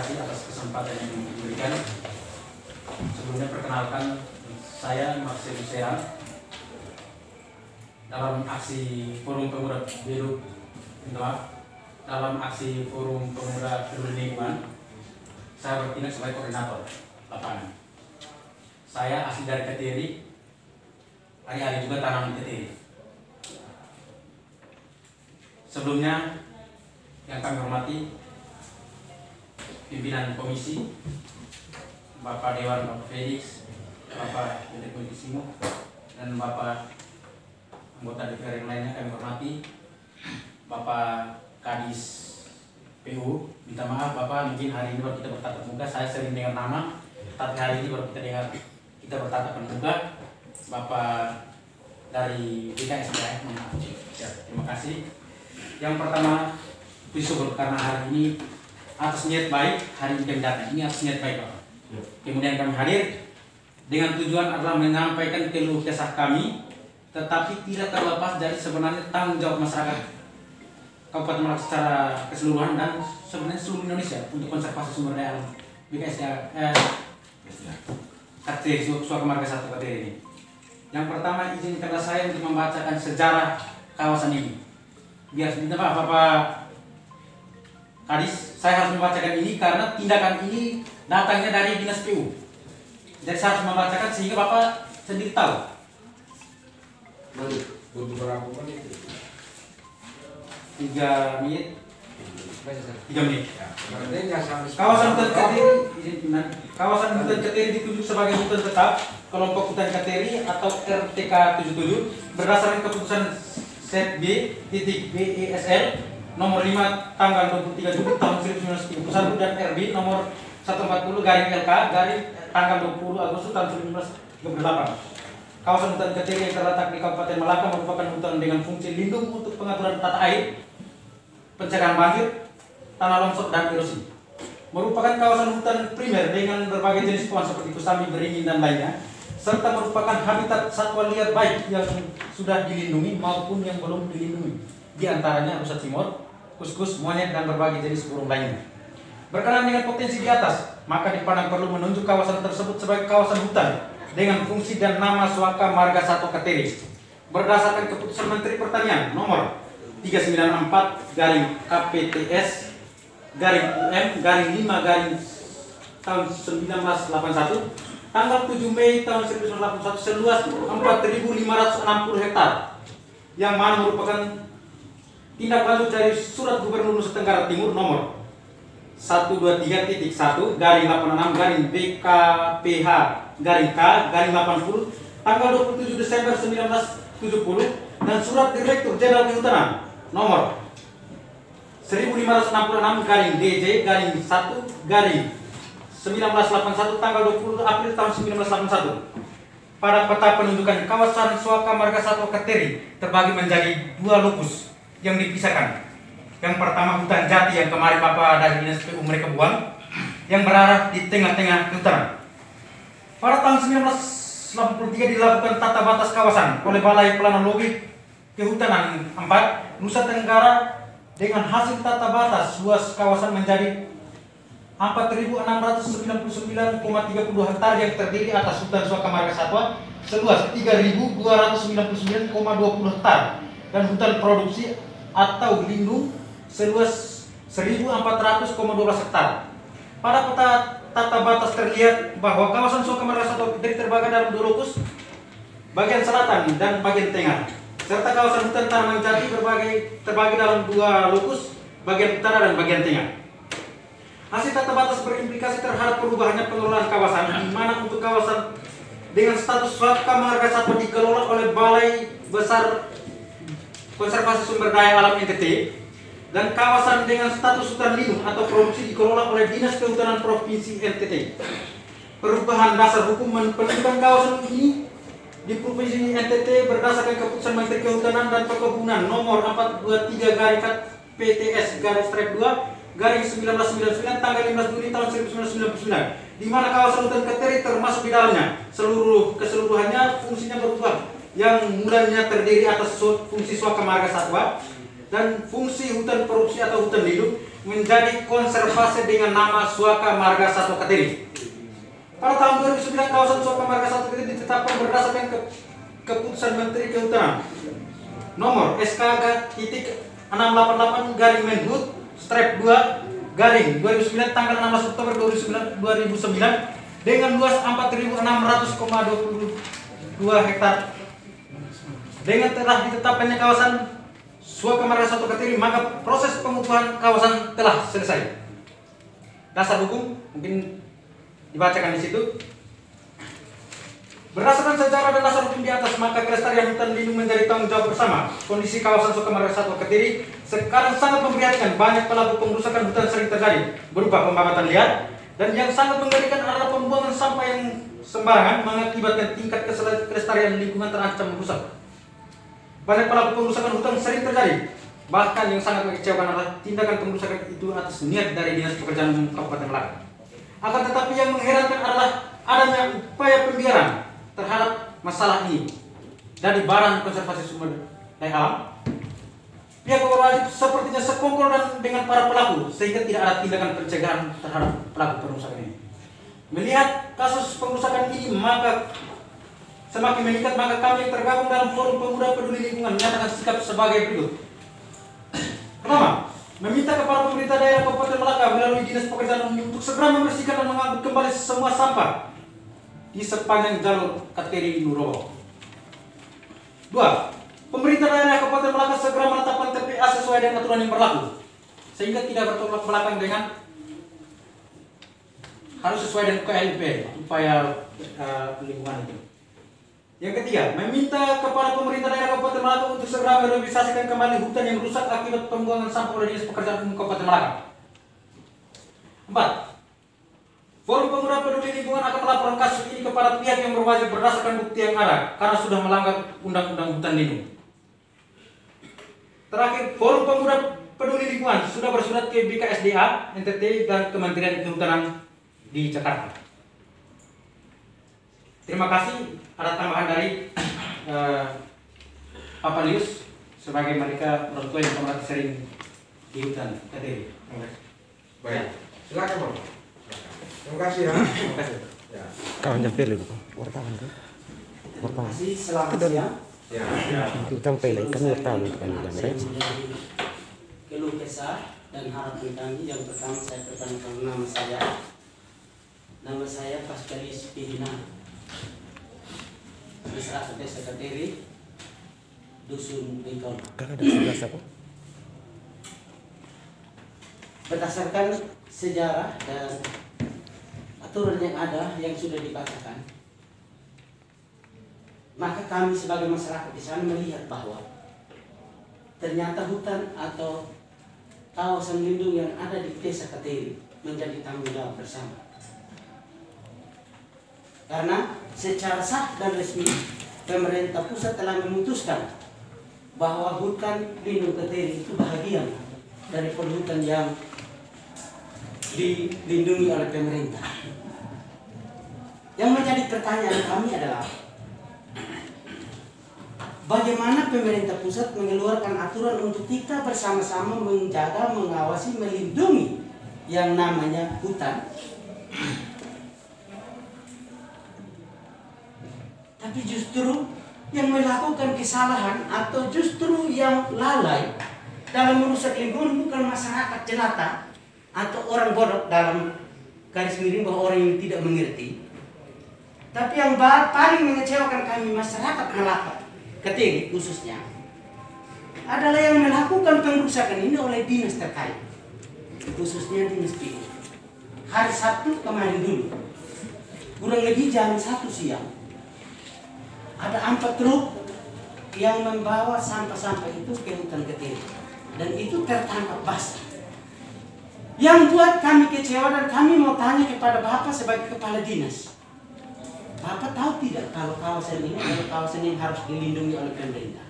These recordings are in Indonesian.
kasih atas kesempatan yang diberikan. Sebelumnya perkenalkan, saya Marcel Sean. Dalam aksi Forum Pemuda Biru dalam aksi Forum Pemuda Peduli Lingkungan, saya bertindak sebagai koordinator lapangan. Saya asli dari Ketiri, hari-hari juga tanam di Ketiri. Sebelumnya, yang kami hormati pimpinan komisi, Bapak Dewan, Bapak Felix, Bapak Yudhik Multisimo, dan Bapak anggota DPR yang lainnya kami hormati, Bapak Kadis PU. Minta maaf Bapak, mungkin hari ini baru kita bertatap muka, saya sering dengar nama, tapi hari ini baru kita bertatap muka. Bapak dari BKSDAF, terima kasih. Yang pertama, bersyukur karena hari ini atas niat baik, hari ini kami datang, ini atas niat baik Bapak. Kemudian kami hadir dengan tujuan adalah menyampaikan keluh kesah kami, tetapi tidak terlepas dari sebenarnya tanggung jawab masyarakat Kabupaten Malang secara keseluruhan dan sebenarnya seluruh Indonesia untuk konservasi sumber daya alam Ketiri, Suaka Marga 1 Ketiri ini. Yang pertama, izinkanlah saya untuk membacakan sejarah kawasan ini. Biar minta maaf Bapak Kadis, saya harus membacakan ini karena tindakan ini datangnya dari Dinas PU. Jadi saya harus membacakan sehingga Bapak sendiri tahu. Untuk berapa menit? 3 menit. 3 menit. Kawasan Kawasan hutan Ketiri ditunjuk sebagai hutan tetap kelompok hutan Ketiri atau RTK 77 berdasarkan keputusan ZB.BESL nomor 5 tanggal 23 Juli tahun 1931 dan RB nomor 140/LK tanggal 20 Agustus tahun 1938. Kawasan hutan Ketiri yang terletak di Kabupaten Malaka merupakan hutan dengan fungsi lindung untuk pengaturan tata air, pencegahan banjir, tanah longsor dan erosi. Merupakan kawasan hutan primer dengan berbagai jenis pohon seperti kusambi, beringin dan lainnya, serta merupakan habitat satwa liar baik yang sudah dilindungi maupun yang belum dilindungi, di antaranya rusa timur, kuskus, monyet dan berbagai jenis burung lainnya. Berkenaan dengan potensi di atas, maka dipandang perlu menunjuk kawasan tersebut sebagai kawasan hutan dengan fungsi dan nama Suaka Marga 1 Ketiri berdasarkan keputusan Menteri Pertanian nomor 394/KPTS/UM/5 tahun 1981 tanggal 7 Mei tahun 1981 seluas 4.560 hektar yang mana merupakan tindak lanjut dari Surat Gubernur Nusa Tenggara Timur nomor 123.1/BKPH/K/80 tanggal 27 Desember 1970 dan Surat Direktur Jenderal Kehutanan nomor 1566/DJ-1/1981 tanggal 20 April tahun 1981. Pada peta penunjukan kawasan Suaka Marga 1 Ketiri terbagi menjadi 2 lokus yang dipisahkan. Yang pertama hutan jati yang kemarin Bapak dari Dinas PU mereka buang, yang berada di tengah-tengah hutan. Pada tahun 1983 dilakukan tata batas kawasan oleh Balai Planologi Kehutanan 4 Nusa Tenggara dengan hasil tata batas luas kawasan menjadi 4.699,32 hektar yang terdiri atas hutan Suaka Marga Satwa seluas 3.299,20 hektar dan hutan produksi atau lindung seluas 1.400,12 hektar. Pada peta tata batas terlihat bahwa kawasan Suaka Marga Satwa Ketiri terbagi dalam 2 lokus, bagian selatan dan bagian tengah, serta kawasan hutan tanaman jati terbagi dalam 2 lokus, bagian utara dan bagian tengah. Hasil tata batas berimplikasi terhadap perubahannya pengelolaan kawasan, di mana untuk kawasan dengan status Suaka Marga Satwa dikelola oleh Balai Besar Konservasi Sumber Daya Alam NTT, dan kawasan dengan status hutan lindung atau produksi dikelola oleh Dinas Kehutanan Provinsi NTT. Perubahan dasar hukum penunjukan kawasan ini di Provinsi NTT berdasarkan keputusan Menteri Kehutanan dan Perkebunan nomor 423/PT/S/2/1999 tanggal 15 Juli tahun 1999, di mana kawasan hutan Ketiri termasuk di dalamnya. Keseluruhannya fungsinya berubah, yang mulanya terdiri atas fungsi Suaka Marga Satwa, dan fungsi hutan produksi atau hutan lindung menjadi konservasi dengan nama Suaka Marga Satwa Katiri. Pada tahun 2009 kawasan Suaka Marga Satwa Katiri ditetapkan berdasarkan keputusan Menteri Kehutanan nomor SK/688/Menhut/2/2009 tanggal 16 Oktober 2009 dengan luas 4.600,22 hektar. Dengan telah ditetapkannya kawasan Suaka Marga Satwa Katiri, maka proses pengukuhan kawasan telah selesai. Dasar hukum mungkin dibacakan di situ. Berdasarkan sejarah dan dasar hukum di atas, maka kelestarian hutan lindung menjadi tanggung jawab bersama. Kondisi kawasan Suaka Marga Satwa Katiri sekarang sangat memprihatinkan. Banyak pelaku pengrusakan hutan sering terjadi berupa pembabatan liar, dan yang sangat mengerikan adalah pembuangan sampah yang sembarangan mengakibatkan tingkat kelestarian lingkungan terancam rusak. Banyak pelaku pengrusakan hutan sering terjadi. Bahkan yang sangat mengecewakan adalah tindakan pengrusakan itu atas niat dari Dinas Pekerjaan Umum Kabupaten Melaka. Akan tetapi yang mengherankan adalah adanya upaya pembiaran terhadap masalah ini dari Badan Konservasi Sumber Daya Alam. Pihak berwajib sepertinya sekongkol dan dengan para pelaku sehingga tidak ada tindakan pencegahan terhadap pelaku pengrusakan ini. Melihat kasus pengrusakan ini semakin meningkat, maka kami yang tergabung dalam Forum Pemuda Peduli Lingkungan menyatakan sikap sebagai berikut. Pertama, meminta kepada pemerintah daerah Kabupaten Melaka melalui Dinas Pekerjaan Umum untuk segera membersihkan dan mengangkut kembali semua sampah di sepanjang jalur Katiri Nurowo. 2. Pemerintah daerah Kabupaten Melaka segera menetapkan TPA sesuai dengan aturan yang berlaku sehingga tidak bertolak belakang dengan harus sesuai dengan UKLP, upaya lingkungan itu. Yang ketiga, meminta kepada pemerintah daerah Kabupaten Melaka untuk segera merevitalisasikan kembali hutan yang rusak akibat pembuangan sampah oleh Dinas Pekerjaan Umum Kabupaten Melaka. 4. Forum Pemuda Peduli Lingkungan akan melaporkan kasus ini kepada pihak yang berwajib berdasarkan bukti yang ada karena sudah melanggar Undang-Undang Hutan Lindung. Terakhir, Forum Pemuda Peduli Lingkungan sudah bersurat ke BKSDA, NTT, dan Kementerian Kehutanan di Jakarta. Terima kasih. Ada tambahan dari Papa Lius sebagai mereka orang tua yang pernah sering di hutan Katiri. Baik, silakan Bang. Terima kasih ya. Terima kasih. Ya. Kawannya pilih wartawan kan? Wartawan. Masih selamat siang. Ya. Kita pilih kan wartawan kan yang Saya menjadi keluh kesah dan harapan kami. Yang pertama saya perkenalkan nama saya. Nama saya Pascalis Pihina. Masyarakat Desa Katiri, Dusun Bingkong. kan ada 11 apa? Berdasarkan sejarah dan aturan yang ada yang sudah dibacakan, maka kami sebagai masyarakat di sana melihat bahwa ternyata hutan atau kawasan lindung yang ada di Desa Katiri menjadi tanggung jawab bersama. Karena secara sah dan resmi pemerintah pusat telah memutuskan bahwa hutan lindung Katiri itu bahagian dari hutan yang dilindungi oleh pemerintah. Yang menjadi pertanyaan kami adalah bagaimana pemerintah pusat mengeluarkan aturan untuk kita bersama-sama menjaga, mengawasi, melindungi yang namanya hutan, tapi justru yang melakukan kesalahan atau justru yang lalai dalam merusak lingkungan bukan masyarakat jelata atau orang bodoh, dalam garis miring bahwa orang yang tidak mengerti, tapi yang paling mengecewakan kami masyarakat Melaka Katiri khususnya adalah yang melakukan pengrusakan ini oleh dinas terkait, khususnya Dinas PU. Hari Sabtu kemarin dulu, kurang lebih jam 1 siang, ada 4 truk yang membawa sampah-sampah itu ke hutan Katiri, dan itu tertangkap basah. Yang buat kami kecewa dan kami mau tanya kepada Bapak sebagai kepala dinas, Bapak tahu tidak kalau kawasan ini adalah kawasan yang harus dilindungi oleh pemerintah?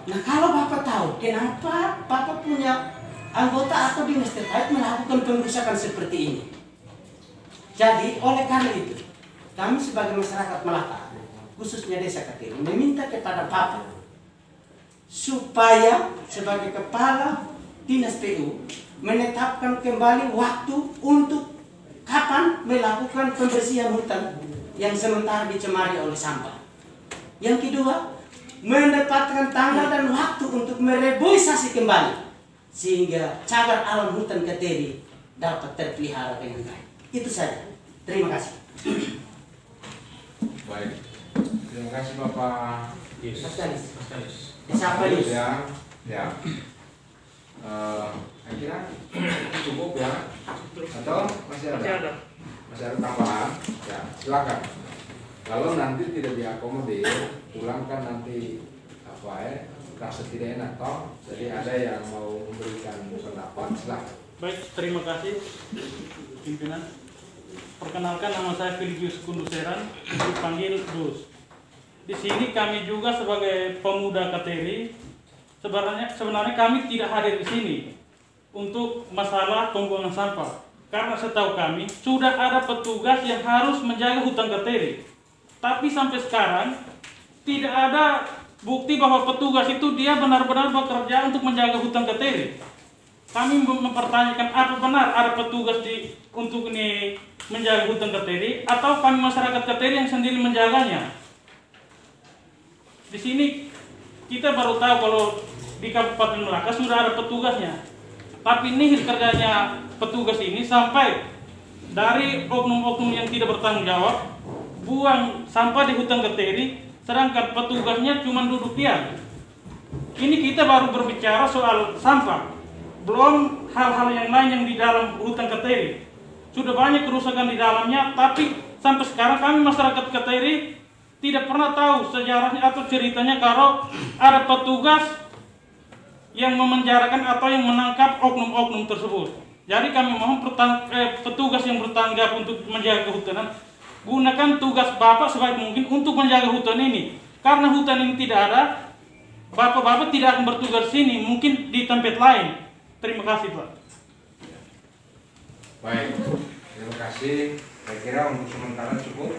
Nah, kalau Bapak tahu, kenapa Bapak punya anggota atau dinas terkait melakukan pengrusakan seperti ini? Jadi, oleh karena itu, kami sebagai masyarakat Melaka, khususnya Desa Katiri, meminta kepada Bapak supaya sebagai kepala dinas PU menetapkan kembali waktu untuk kapan melakukan pembersihan hutan yang sementara dicemari oleh sampah. Yang kedua, mendapatkan tanggal dan waktu untuk mereboisasi kembali sehingga cagar alam hutan Kateri dapat terpelihara dengan baik. Itu saja. Terima kasih. Baik. Terima kasih Bapak. Mas Kanis. Siapa ya? Ya. Saya kira cukup ya. Atau masih ada? Masih ada tambahan? Ya, silakan. Kalau nanti tidak diakomodir, pulangkan nanti apa ya? Rasa tidak enak toh. Jadi ada yang mau memberikan pendapat, silakan. Baik, terima kasih pimpinan. Perkenalkan, nama saya Filigius Kunduseran, dipanggil Dus. Di sini kami juga sebagai pemuda Kateri, sebenarnya kami tidak hadir di sini untuk masalah pembuangan sampah. Karena setahu kami sudah ada petugas yang harus menjaga hutan Kateri. Tapi sampai sekarang tidak ada bukti bahwa petugas itu dia benar-benar bekerja untuk menjaga hutan Kateri. Kami mempertanyakan apa benar ada petugas untuk ini menjaga hutan Kateri atau kami masyarakat Kateri yang sendiri menjaganya. Di sini kita baru tahu kalau di Kabupaten Melaka sudah ada petugasnya. Tapi nihil kerjanya petugas ini sampai dari oknum-oknum yang tidak bertanggung jawab buang sampah di hutan Kateri, sedangkan petugasnya cuma duduk diam. Ini kita baru berbicara soal sampah, belum hal-hal yang lain yang di dalam hutan Kateri. Sudah banyak kerusakan di dalamnya, tapi sampai sekarang kami masyarakat Kateri tidak pernah tahu sejarahnya atau ceritanya kalau ada petugas yang memenjarakan atau yang menangkap oknum-oknum tersebut. Jadi kami mohon petugas yang bertanggung jawab untuk menjaga kehutanan, gunakan tugas Bapak sebaik mungkin untuk menjaga hutan ini. Karena hutan ini tidak ada, Bapak-bapak tidak akan bertugas sini, mungkin di tempat lain. Terima kasih, Pak. Baik, terima kasih. Saya kira untuk sementara cukup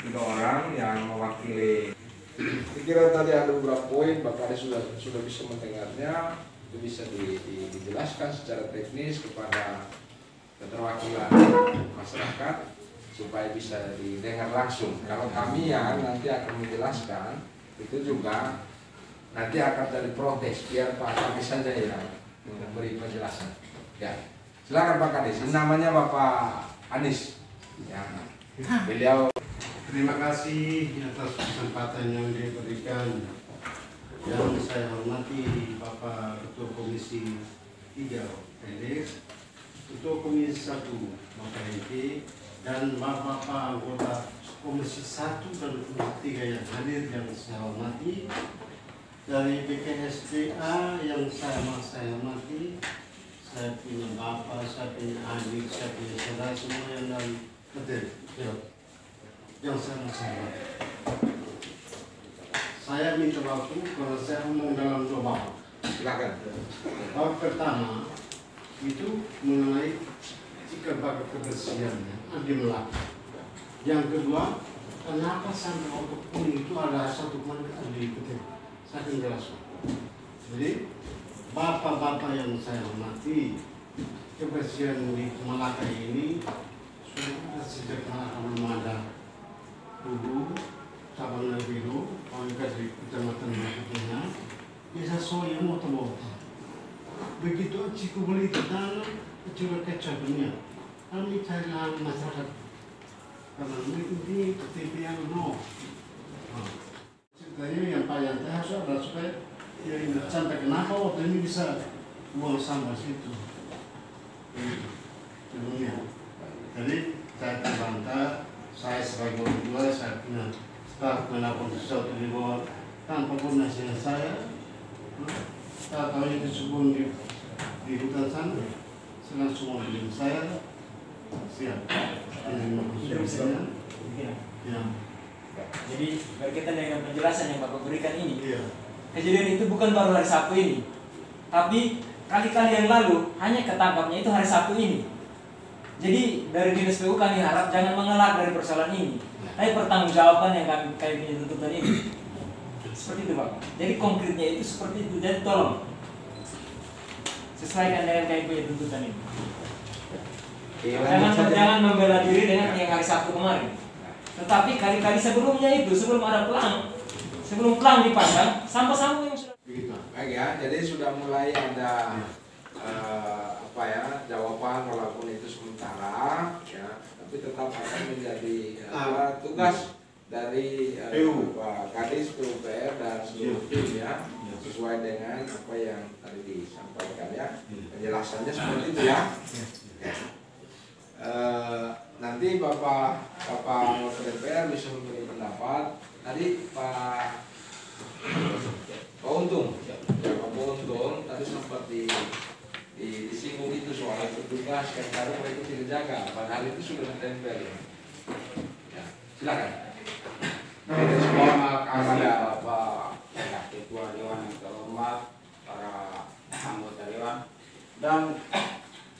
3 orang yang mewakili. Saya kira tadi ada beberapa poin, Bapak Ade sudah bisa mendengarnya, itu bisa dijelaskan secara teknis kepada keterwakilan masyarakat supaya bisa didengar langsung. Kalau kami yang nanti akan menjelaskan itu juga nanti akan jadi protes, biar Pak kami saja yang memberi penjelasan. Ya, silakan Pak Kades. Namanya Bapak Anis. Ya, beliau. Terima kasih atas kesempatan yang diberikan. Yang saya hormati Bapak Ketua Komisi 3 PD, Ketua Komisi 1 Bapak Hengki, dan Bapak anggota Komisi 1 dan Komisi 3 yang hadir yang saya hormati. Dari BKSDA yang saya hormati, saya punya bapak, saya punya adik, saya punya saudara semua yang dari Kateri yang saya hormati. Saya minta waktu karena saya ngomong dalam 2 bab. Silakan. Bab pertama itu mengenai jika bab kebersihannya di Melaka. Yang kedua, kenapa sampai waktu kuning itu ada satu komunitas di Kateri? Saya akan jelaskan. Jadi, bapak-bapak yang saya hormati, kebersihan di Melaka ini sudah sejak Melaka belum ada Hulu, Sabang dan Biru, Pangkat di Kecamatan Melaka, bisa soya motor-motor. Begitu ciku beli ke tanah, juga kecap dunia. Kami cari masyarakat karena ini ketipian no. Ceritanya yang panjang harus ada supaya ya ini sampai kenapa waktu ini bisa buang sampah situ. Dunia. Jadi saya terbantah, saya sebagai orang tua saya punya start melakukan sesuatu di bawah tanpa penasihat saya. Saya tahu itu sebelum di hutan sana, senang semua dengan saya siap. Ya. Jadi berkaitan dengan penjelasan yang Bapak berikan ini, Iya. kejadian itu bukan baru hari Sabtu ini, tapi kali-kali yang lalu hanya ketangkapnya itu hari Sabtu ini. Jadi dari Dinas PU kami harap jangan mengelak dari persoalan ini, tapi pertanggungjawaban yang kami punya tuntutan ini. Seperti itu Bapak. Jadi konkretnya itu seperti itu. Jadi tolong sesuaikan dengan KIP tuntutan ini. Jangan membela diri dengan yang hari Sabtu kemarin. Tetapi kali-kali sebelumnya itu, sebelum ada pelang, sebelum pelang dipasang, sampah-sampah yang sudah Baik ya, jadi sudah mulai ada jawaban walaupun itu sementara ya, tapi tetap akan menjadi tugas dari Pak Kadis PUPR dan seluruh tim ya, sesuai dengan apa yang tadi disampaikan ya, penjelasannya seperti itu ya. Nanti Bapak anggota DPR bisa memberi pendapat. Tadi Pak Untung tadi sempat disinggung itu soal petugas yang kadang mereka tidak jaga, padahal itu sudah ditempel ya. Silakan. Terima kasih Bapak Ketua Dewan yang terhormat, para anggota Dewan, dan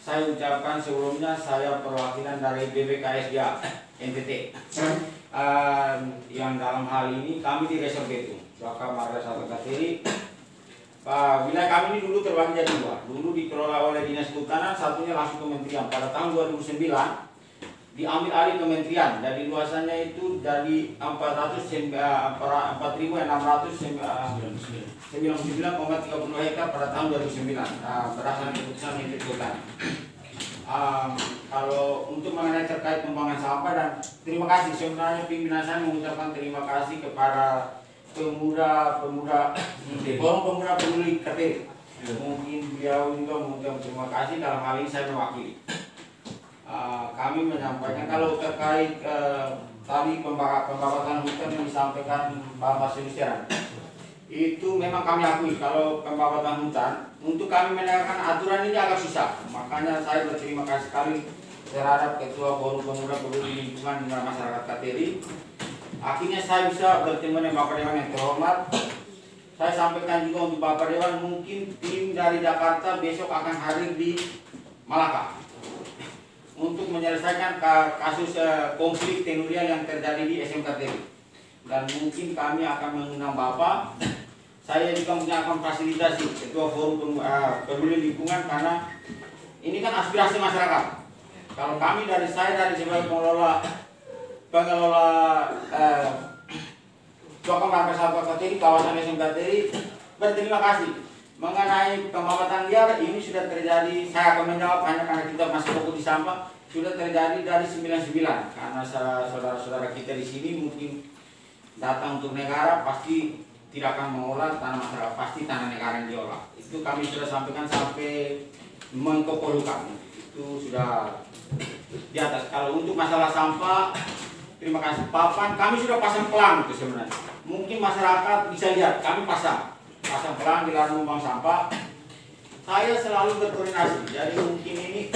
saya ucapkan sebelumnya saya perwakilan dari BBKSDA NTT yang dalam hal ini kami di Resor Betung, Baka Marga Satwa Kateri. Wilayah kami ini dulu terbagi jadi dua. Dulu dikelola oleh Dinas Kehutanan, satunya langsung Kementerian. Pada tahun 2009 diambil alih kementerian, dari luasannya itu dari 4.699,30 hektar pada tahun 2009 berdasarkan keputusan Menteri Kehutanan. Kalau untuk mengenai terkait pembuangan sampah, dan terima kasih sebenarnya pimpinan saya mengucapkan terima kasih kepada pemuda peduli Kateri. Mungkin beliau juga mengucapkan terima kasih, dalam hal ini saya mewakili. Kami menyampaikan kalau terkait tadi pembakaran hutan yang disampaikan Pak Mas itu memang kami akui kalau pembakaran hutan untuk kami menegakkan aturan ini agak susah. Makanya saya berterima kasih sekali terhadap Ketua Forum Pemuda Peduli Lingkungan dan Masyarakat Kateri. Akhirnya saya bisa bertemu dengan Bapak Dewan yang terhormat. Saya sampaikan juga untuk Bapak Dewan, mungkin tim dari Jakarta besok akan hadir di Malaka untuk menyelesaikan kasus konflik tenurial yang terjadi di SMK Kateri. Dan mungkin kami akan mengundang Bapak. Saya juga akan fasilitasi Ketua Forum Peduli Lingkungan, karena ini kan aspirasi masyarakat. Kalau kami dari sebagai pengelola Baka Marga Satwa Kateri, kawasan SMK Kateri, berterima kasih. Mengenai pembakaran liar ini sudah terjadi, saya akan menjawab hanya karena kita masih fokus di sampah, sudah terjadi dari 99. Karena saudara-saudara kita di sini mungkin datang untuk negara, pasti tidak akan mengolah tanah masyarakat, pasti tanah negara yang diolah. Itu kami sudah sampaikan sampai Menko Polhukam, itu sudah di atas. Kalau untuk masalah sampah, terima kasih papan, kami sudah pasang pelang itu sebenarnya. Mungkin masyarakat bisa lihat, kami pasang pelang di lahan membuang sampah. Saya selalu berkoordinasi, jadi mungkin ini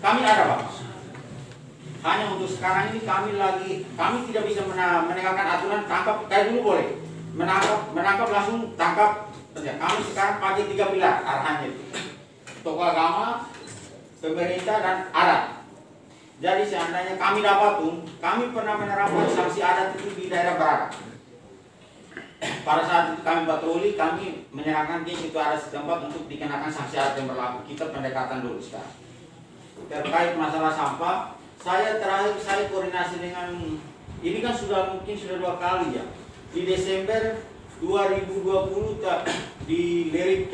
kami ada Pak. Hanya untuk sekarang ini kami tidak bisa menegakkan aturan tangkap kayak dulu boleh. Menangkap langsung tangkap. Kami sekarang pakai 3 pilar arahannya itu. Tokoh agama, pemerintah, dan adat. Jadi seandainya kami dapat pun, kami pernah menerapkan sanksi adat itu di daerah barat. Pada saat itu kami patroli, kami menyerahkan ke situ adat setempat untuk dikenakan sanksi adat yang berlaku. Kita pendekatan dulu sekarang. Terkait masalah sampah, terakhir saya koordinasi dengan, ini kan mungkin sudah 2 kali ya. Di Desember 2020 di Lirik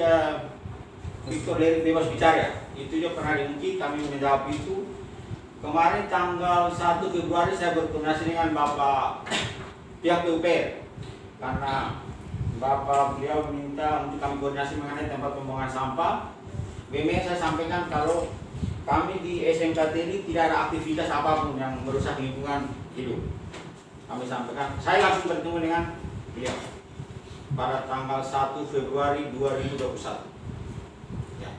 Victor Lirik Bebas Bicara, itu juga pernah diungkit, kami menjawab itu. Kemarin tanggal 1 Februari saya berkoordinasi dengan Bapak pihak PUPR, karena Bapak beliau minta untuk kami koordinasi mengenai tempat pembuangan sampah. Memang saya sampaikan kalau kami di SMK ini tidak ada aktivitas apapun yang merusak lingkungan hidup. Kami sampaikan, saya langsung bertemu dengan beliau pada tanggal 1 Februari 2021. Ya.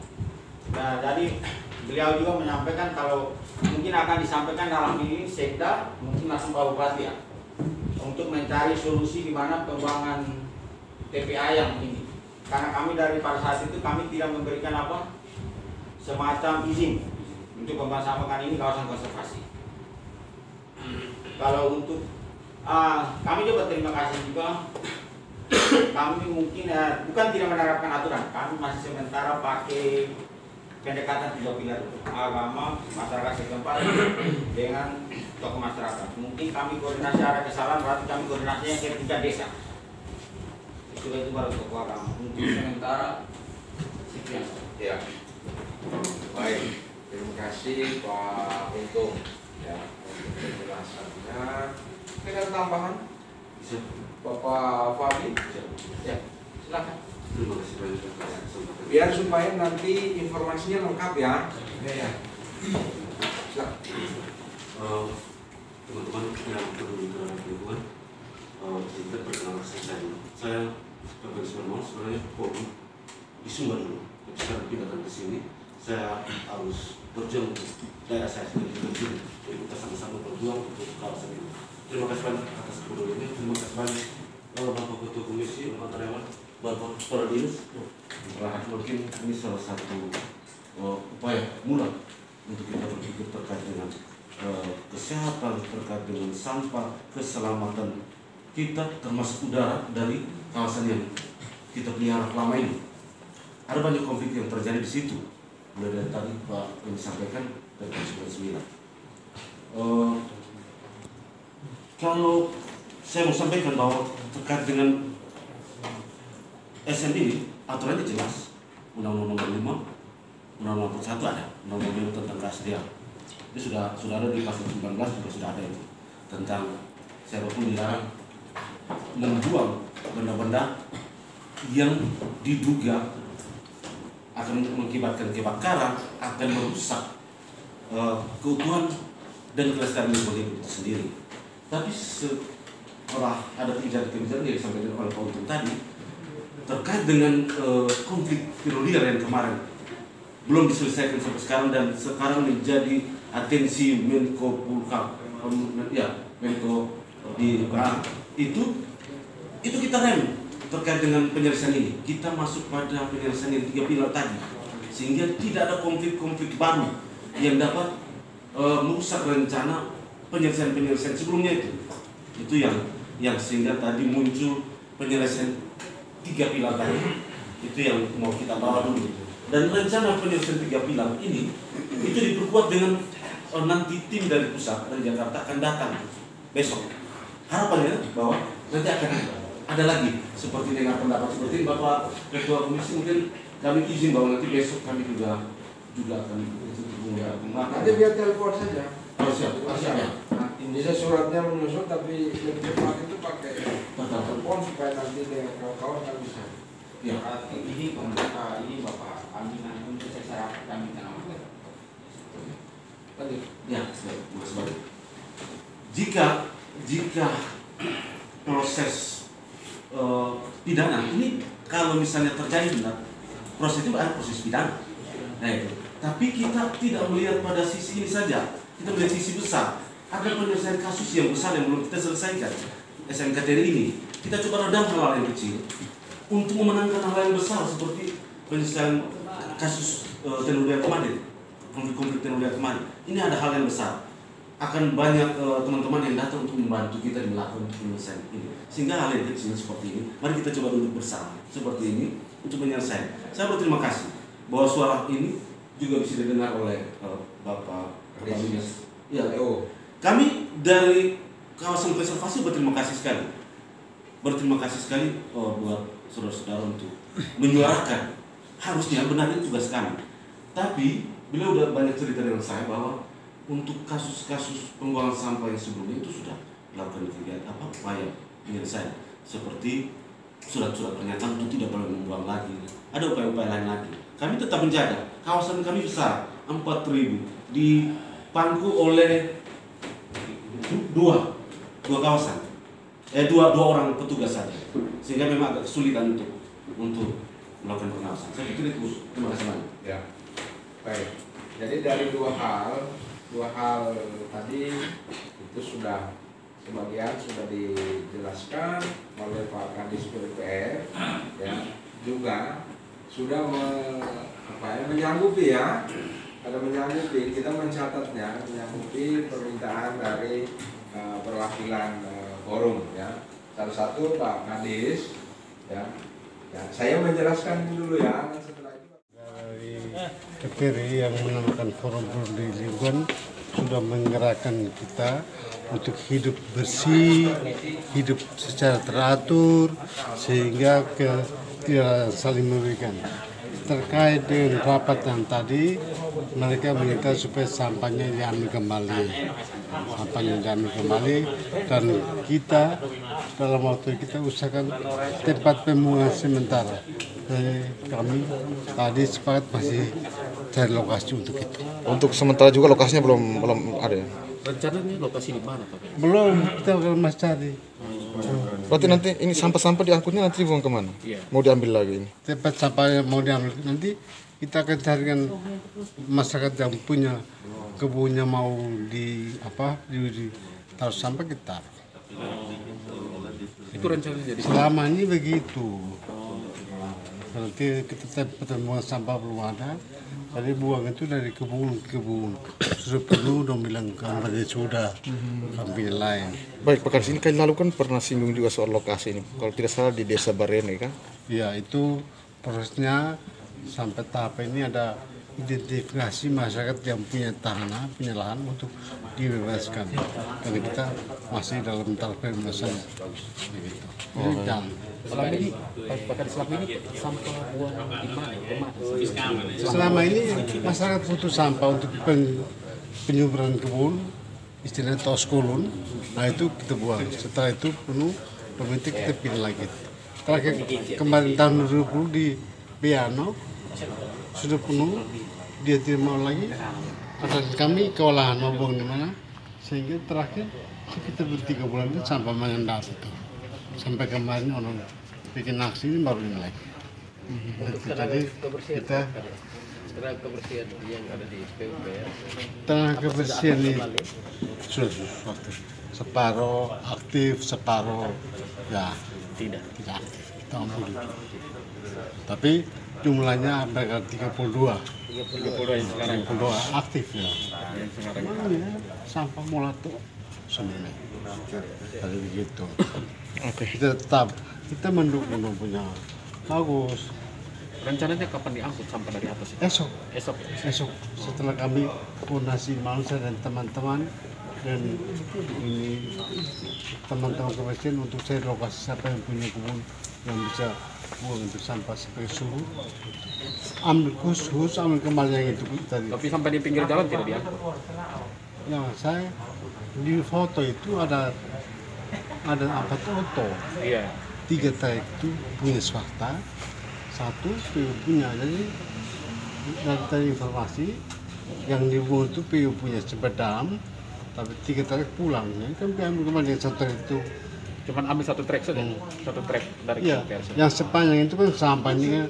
Nah, jadi beliau juga menyampaikan kalau mungkin akan disampaikan dalam ini Sekda, mungkin langsung Pak Bupati ya, untuk mencari solusi di mana pembuangan TPA yang ini. Karena kami pada saat itu kami tidak memberikan semacam izin untuk pembuangan sampah, kan ini kawasan konservasi. Kalau untuk kami juga berterima kasih juga kami mungkin bukan tidak menerapkan aturan, kami masih sementara pakai pendekatan 3 pilar itu, agama, masyarakat setempat dengan tokoh masyarakat. Mungkin kami koordinasi ada kesalahan, berarti kami koordinasinya ke 3 desa. Sudah itu baru tokoh agama. Untuk sementara sekian. Ya. Baik, terima kasih Pak Untung ya untuk penjelasannya. Ada tambahan? Bapak Fahmi? Ya, silakan. Terima kasih banyak atas kesempatan. Biar supaya nanti informasinya lengkap ya. Ya. Silakan. Teman-teman yang peduli terhadap lingkungan, izinkan perkenalan saya Bapak Ismail sebenarnya hobi di Sumba dulu. Tapi sekarang pindahkan ke sini, saya harus berjuang untuk daerah saya sendiri di sini. Jadi kita sama-sama berjuang untuk kawasan ini. Terima kasih banyak atas kepeduliannya. Terima kasih banyak Bapak Ketua Komisi, Bapak Karyawan, Bapak Kepala Dinas. Mungkin ini salah satu upaya mula untuk kita berpikir terkait dengan kesehatan, terkait dengan sampah, keselamatan kita termasuk udara dari kawasan yang kita pelihara selama ini. Ada banyak konflik yang terjadi di situ. Mulai dari tadi Pak yang disampaikan dari tahun 99. Kalau saya mau sampaikan bahwa terkait dengan SN ini aturannya jelas. Undang-Undang Nomor 5, Undang-Undang 41 ada, Undang-Undang tentang keaslian. Itu sudah ada di pasal 19 juga sudah ada itu tentang siapapun dilarang membuang benda-benda yang diduga akan mengakibatkan kebakaran, akan merusak keutuhan dan kelestarian lingkungan itu sendiri. Tapi setelah ada kebijakan-kebijakan yang disampaikan oleh Pak Untung tadi terkait dengan konflik tirolier yang kemarin belum diselesaikan sampai sekarang dan sekarang menjadi atensi Menko Polhukam, Menko di itu kita rem terkait dengan penyelesaian ini. Kita masuk pada penyelesaian yang 3 pilar tadi sehingga tidak ada konflik-konflik baru yang dapat merusak rencana penyelesaian sebelumnya itu yang sehingga tadi muncul penyelesaian 3 pilar tadi itu yang mau kita bawa dulu. Dan rencana penyelesaian 3 pilar ini itu diperkuat dengan nanti tim dari pusat dari Jakarta akan datang besok. Harapannya bahwa nanti akan ada lagi seperti dengan pendapat seperti Bapak Ketua Komisi, mungkin kami izin bahwa nanti besok kami juga akan Nanti biar telepon saja. siap. Ini suratnya menyusun tapi lebih cepat itu pakai telepon supaya nanti dengan kawan-kawan kan bisa. Ya. Ini Bapak Aminan untuk secara kami kenal. Ya, Mas Bari. Jika proses pidana ini kalau misalnya terjadi benar, proses itu ada proses pidana. Nah itu. Tapi kita tidak melihat pada sisi ini saja. Kita melihat sisi besar. Ada penyelesaian kasus yang besar yang belum kita selesaikan. SNKTRI ini kita coba redam hal-hal yang kecil untuk memenangkan hal yang besar seperti penyelesaian kasus Tenulia kemarin, konflik Tenulia kemarin. Ini ada hal yang besar. Akan banyak teman-teman yang datang untuk membantu kita melakukan penyelesaian ini. Sehingga hal yang kecil seperti ini, mari kita coba duduk bersama seperti ini untuk menyelesaikan. Saya berterima kasih bahwa suara ini juga bisa didengar oleh Bapak Dinas. Ya, kami dari kawasan konservasi berterima kasih sekali. Buat saudara-saudara untuk menyuarakan. Harusnya benarnya tugas kami. Tapi beliau udah banyak cerita dengan saya bahwa untuk kasus-kasus pembuangan sampah yang sebelumnya itu sudah melakukan kegiatan upaya penyelesaian seperti surat-surat pernyataan itu tidak boleh membuang lagi. Ada upaya-upaya lain lagi. Kami tetap menjaga kawasan kami besar 4.000 dipangku oleh dua kawasan, dua orang petugas saja, sehingga memang agak kesulitan untuk melakukan pengawasan. Saya pikir itu. Terima kasih banyak. Ya, baik. Jadi dari dua hal tadi itu sudah sebagian sudah dijelaskan oleh Pak Kadis PUPR, ya, juga sudah menyanggupi ya. Ada menyanggupi, kita mencatatnya menyanggupi permintaan dari perwakilan forum ya. Salah satu Pak Kadis ya. Ya, saya menjelaskan dulu ya. Setelah itu dari KPRI yang menamakan Forum Peduli Lingkungan sudah menggerakkan kita untuk hidup bersih, hidup secara teratur, sehingga tidak saling merugikan. Terkait dengan rapat yang tadi, mereka minta supaya sampahnya diambil kembali, dan kita dalam waktu kita usahakan tempat pembuangan sementara. Jadi kami tadi sepakat masih cari lokasi untuk itu. Untuk sementara juga lokasinya belum ada ya? Rencananya lokasi di mana, Pak? Belum, kita akan masih cari. Berarti nanti ini sampah-sampah diangkutnya nanti dibuang kemana? Mau diambil lagi ini? Tempat sampah yang mau diambil nanti kita akan carikan masyarakat yang punya kebunnya mau di taruh sampah kita. Itu rencananya jadi Selama ini begitu. Berarti kita tempat buang sampah belum ada. Tadi buang itu dari kebun ke kebun. Sudah penuh dong bilang kembali sudah kami lain. Baik, Pak Kadis, ini kali lalu kan pernah singgung juga soal lokasi ini. Kalau tidak salah di Desa Barene kan? Ya, itu prosesnya sampai tahap ini ada identifikasi masyarakat yang punya tanah, punya lahan untuk dibebaskan. Karena kita masih dalam tahap pembebasan. Begitu. selama ini Pak Kadis, selama ini sampah buang di mana? Selama ini masyarakat butuh sampah untuk penyuburan kebun, istilahnya toskulun. Nah itu kita buang. Setelah itu penuh, pemerintah kita pilih lagi. Terakhir kemarin tahun 2020 di Piano sudah penuh, dia tidak mau lagi. Atas kami kewalahan mau buang di mana, sehingga terakhir kita ber3 bulan itu sampah mengendap itu. Sampai kemarin orang bikin aksi ini baru ini lagi. Jadi kita tenaga kebersihan ini sudah separuh aktif, separuh ya tidak aktif. Tahun dulu. Tapi jumlahnya hampir 32 aktif ya. Sampah mulai tuh semuanya. Tadi begitu. Oke. Kita mendukung punya bagus. Rencananya kapan diangkut sampah dari atas? Esok setelah kami koordinasi manusia dan teman-teman dan ini teman-teman kebersihan untuk saya lokasi siapa yang punya kebun yang bisa buang itu sampah sebagai suhu. Ambil khusus ambil kembali yang itu tadi. Tapi sampai di pinggir jalan tidak diangkut. Ya saya di foto itu ada apa foto. Iya. 3 trayek itu punya swasta, 1 PU punya. Jadi dari informasi yang dibuang itu PU punya Sebedam, tapi 3 trayek pulang. Jadi kan ambil kembali 1 trayek itu. Cuman ambil 1 trek saja, 1 trek dari Iya, KPR. yang sepanjang itu kan sampahnya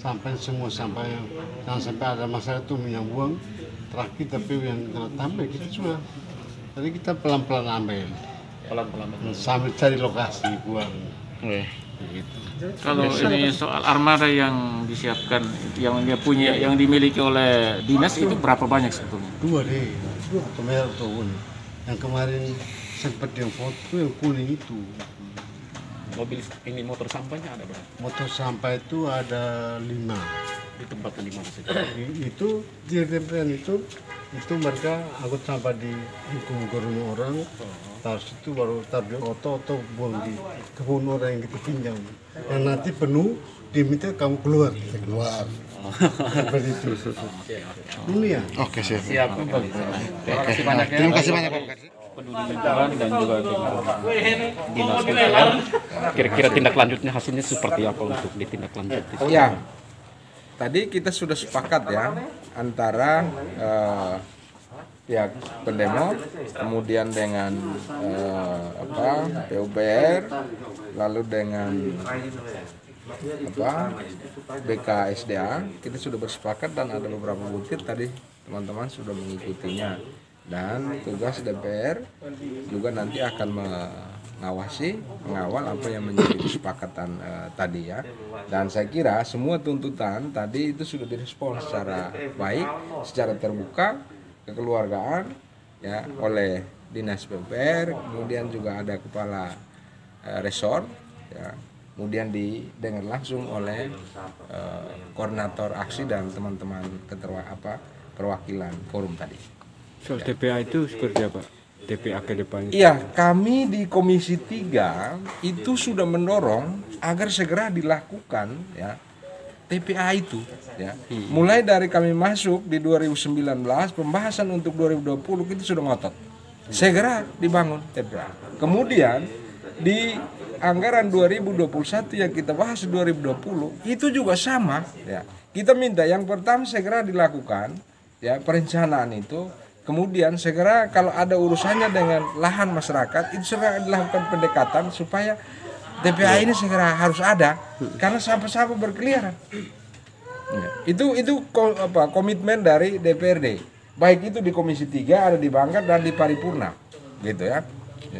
sampai semua sampah yang jangan sampai ada masalah itu yang buang. Terakhir tapi yang kena tambah kita sudah. Jadi kita pelan-pelan ambil. Pelan-pelan. Sambil cari lokasi buang. Begitu. Kalau ini soal armada yang disiapkan, yang dia punya, yang dimiliki oleh dinas itu berapa banyak sebetulnya? 2 atau merah atau kuning. Yang kemarin sempat yang foto yang kuning itu. Mobil ini motor sampahnya ada berapa? Motor sampah itu ada 5. Di tempatnya di mana saja? Itu di tempat itu mereka angkut sampah di lingkungan rumah orang. Taruh situ baru taruh di oto atau buang di kebun orang yang kita pinjam. Yang nanti penuh diminta kamu keluar, kita keluar. Seperti itu. Ini ya. Oke, siap. Siap. Terima kasih banyak ya. Terima kasih banyak, Pak Kadis. Peduli lingkungan dan juga dinas PUPR. Kira-kira tindak lanjutnya hasilnya seperti apa untuk ditindaklanjuti? Ya, tadi kita sudah sepakat ya antara pihak pendemo, kemudian dengan PUPR, lalu dengan BKSDA, kita sudah bersepakat dan ada beberapa bukti tadi teman-teman sudah mengikutinya. Dan tugas DPR juga nanti akan mengawal apa yang menjadi kesepakatan tadi ya. Dan saya kira semua tuntutan tadi itu sudah direspons secara baik, secara terbuka, kekeluargaan ya oleh Dinas PUPR, kemudian juga ada kepala resort ya, kemudian didengar langsung oleh koordinator aksi dan teman-teman perwakilan forum tadi. Soal TPA itu seperti apa? TPA ke depannya? Iya, kami di Komisi 3 itu sudah mendorong agar segera dilakukan ya TPA itu ya. Mulai dari kami masuk di 2019, pembahasan untuk 2020 itu sudah ngotot. Segera dibangun TPA. Kemudian di anggaran 2021 yang kita bahas 2020 itu juga sama ya. Kita minta yang pertama segera dilakukan ya perencanaan itu. Kemudian segera kalau ada urusannya dengan lahan masyarakat itu segera dilakukan pendekatan supaya TPA ini segera harus ada karena sampah-sampah berkeliaran. Itu komitmen dari DPRD. Baik itu di Komisi 3 ada di Banggar dan di Paripurna. Gitu ya.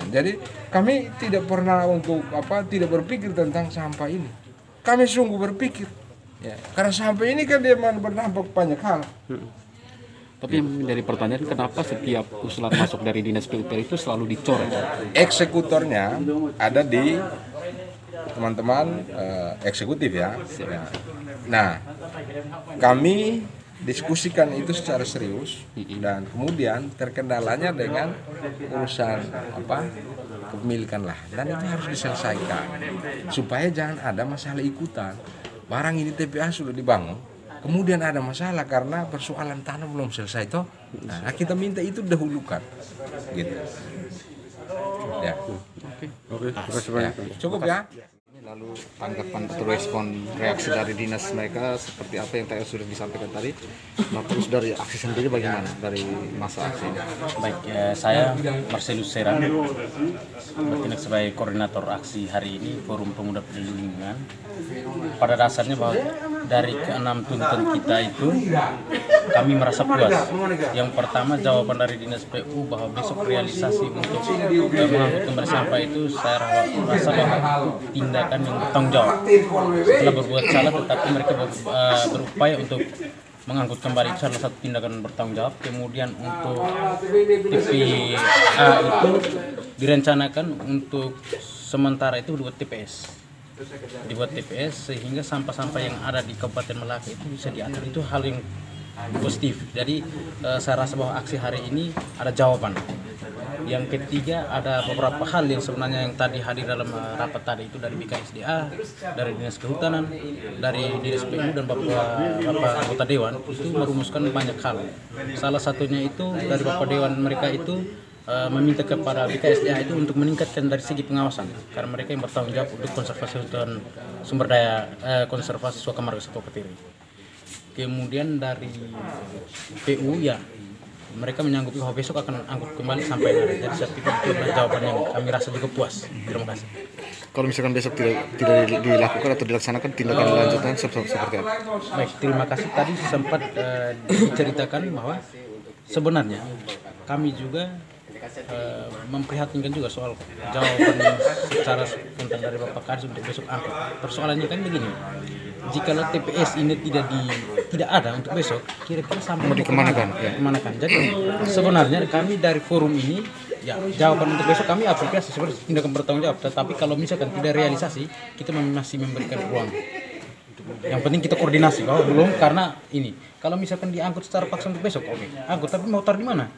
Jadi kami tidak pernah tidak berpikir tentang sampah ini. Kami sungguh berpikir ya, karena sampah ini kan dia berdampak banyak hal. Tapi yang menjadi pertanyaan, kenapa setiap usulan masuk dari Dinas PUPR itu selalu dicoret? Eksekutornya ada di teman-teman eksekutif ya. Nah, kami diskusikan itu secara serius dan kemudian terkendalanya dengan urusan kepemilikan lahan dan itu harus diselesaikan supaya jangan ada masalah ikutan. Barang ini TPA sudah dibangun. Kemudian ada masalah karena persoalan tanah belum selesai toh. Nah, kita minta itu dahulukan. Gitu. Ya. Oke, terima kasih banyak. Cukup ya. Lalu tanggapan atau respon reaksi dari dinas mereka seperti apa yang sudah disampaikan tadi. Nah, terus dari aksi sendiri bagaimana dari masa aksi? Baik, saya Marcelus Seran bertindak sebagai koordinator aksi hari ini Forum Pemuda Peduli Lingkungan. Pada dasarnya bahwa dari ke-6 tuntutan kita itu kami merasa puas. Yang pertama jawaban dari Dinas PU bahwa besok realisasi untuk mengangkut kembali sampah itu saya rasa bahwa tindakan yang bertanggung jawab. Setelah berbuat salah tetapi mereka berupaya untuk mengangkut kembali, itu salah satu tindakan bertanggung jawab. Kemudian untuk TPA itu direncanakan untuk sementara itu dibuat TPS sehingga sampah-sampah yang ada di Kabupaten Malaka itu bisa diatur. Itu hal yang positif. Jadi saya rasa bahwa aksi hari ini ada jawaban. Yang ketiga ada beberapa hal yang sebenarnya yang tadi hadir dalam rapat tadi itu dari BKSDA, dari Dinas Kehutanan, dari Dinas PU dan Bapak Anggota Dewan itu merumuskan banyak hal. Salah satunya itu dari Bapak Dewan mereka itu meminta kepada BKSDA itu untuk meningkatkan dari segi pengawasan karena mereka yang bertanggung jawab untuk konservasi hutan sumber daya konservasi Suaka Marga Satwa Katiri. Kemudian dari PU ya mereka menyanggupi bahwa besok akan angkut kembali sampai hari. Jadi saya pikir itu adalah jawaban yang kami rasa juga puas. Terima kasih. Kalau misalkan besok tidak dilakukan atau dilaksanakan tindakan lanjutan seperti apa? Baik, terima kasih. Tadi sempat diceritakan bahwa sebenarnya kami juga memprihatinkan juga soal jawaban secara spontan dari Bapak Kadis untuk besok angkut. Persoalannya kan begini, jikalau TPS ini tidak ada untuk besok, kira-kira sampai mau dikemanakan? Kemanakan. Jadi sebenarnya kami dari forum ini ya jawaban untuk besok kami apresiasi seperti tindakan bertanggung jawab. Tetapi kalau misalkan tidak realisasi, kita masih memberikan ruang. Yang penting kita koordinasi bahwa belum karena ini. Kalau misalkan diangkut secara paksa untuk besok, oke. Angkut tapi mau taruh di mana?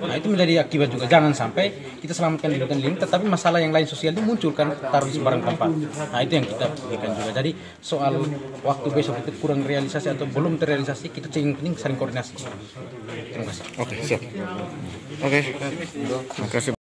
Nah, itu menjadi akibat juga. Jangan sampai kita selamatkan di hutan lindung, tetapi masalah yang lain sosial itu muncul kan taruh di sembarang tempat. Nah, itu yang kita pikirkan juga. Jadi soal waktu besok itu kurang realisasi atau belum terrealisasi, kita yang penting saling koordinasi. Terima kasih. Oke, siap. Oke. Terima kasih.